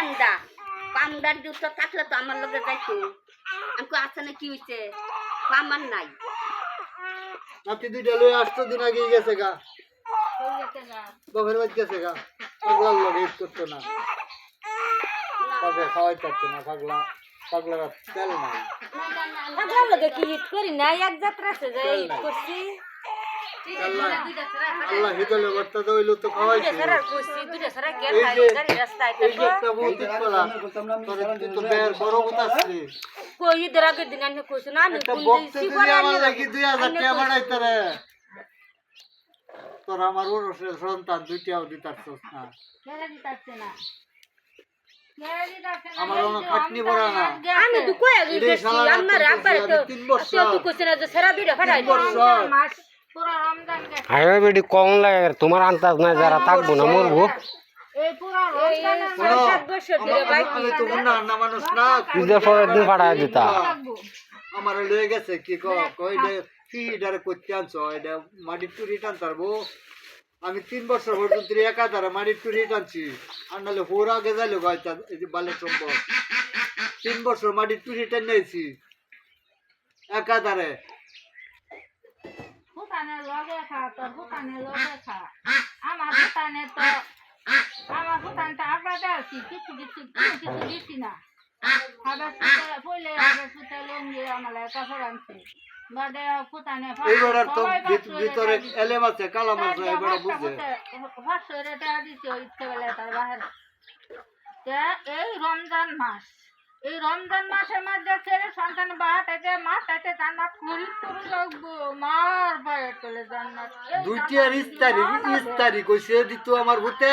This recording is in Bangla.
পান্ডা পান্ডার জুতো থাকলে তো আমার লগে যাইতো আমাকে আছে না কি হইছে আমার নাই নাতি দুইটা লয়ে 8 দিন আগে গেছে গা বাপের বাড়ি গেছে গা পাগলার লগে ঈদ করতো না পাগলা খাওয়াই পারতো না পাগলার তেল নাই পাগলার লগে কি ঈদ করি না এক যাত্রা আছে যে ঈদ করছি আল্লাহ হিদলে বর্তা দইলো তো খাওয়াইছে সারা করছি দুইটা সারা গেল গাড়ি রাস্তায় এই যে একটা বহুত কলা তোরে তো বের বড় কথা আছে কই ঈদের আগের দিন আমি কইছ না আমি একটা কোন বক্ত দিন দিলি আমার লাগি 2000 টাকা বাড়াইতে রে তোর আমার ওরসের সন্তান দুইটাও দিতাছস না কেন দিতাছে না আমার ওনা খাটনি বড়া না আমি তো কই গেছি আমার আব্বার তো 3 বছর তো কইছ না যে সারা দুইটা ফাটাই মাস পুরো রমজান গেছে হাইওয়ে বেডি কম লাগে তোমার আন্দাজ নাই যারা থাকবো না মরবো এই পুরো রমজান 7 বছর ধরে বাইক আমি তো গুনাহ না মানুষ না ঈদের পরের দিন ফাটাই দিতা আমার লয়ে গেছে কি কই দে ফিডারে করতে আনছো এটা মাটি টুরি টান তারবো আমি 3 বছর পর্যন্ত একাধারে মাটি টুরি টানছি আর নালে হোর আগে যাইলো গাইতা এই যে বালে সম্ভব 3 বছর মাটি টুরি টান নিয়েছি একাধারে ভুটানের লগে খা তোর ভুটানের লগে খা আমার ভুটানে তো আমার ভুটানটা আবার আছি কিছু দিচ্ছি না আবার পয়লে আবার সুতে লঙ্গি আমার কাপড় আনছে বাদে ভুটানে এইবার তো ভিতরে এলেম আছে কালাম আছে এবার বুঝে ভাষা রেটা দিছে ইচ্ছে বেলা তার বাহির এই রমজান মাসের মধ্যে ছেলে সন্তান বাহাটাকে মাটাকে জান্নাত করি তোর লাগবো মার পায়ে চলে জান্নাত দুইটি আর ইস্তারি কইছে দিত আমার ভূতে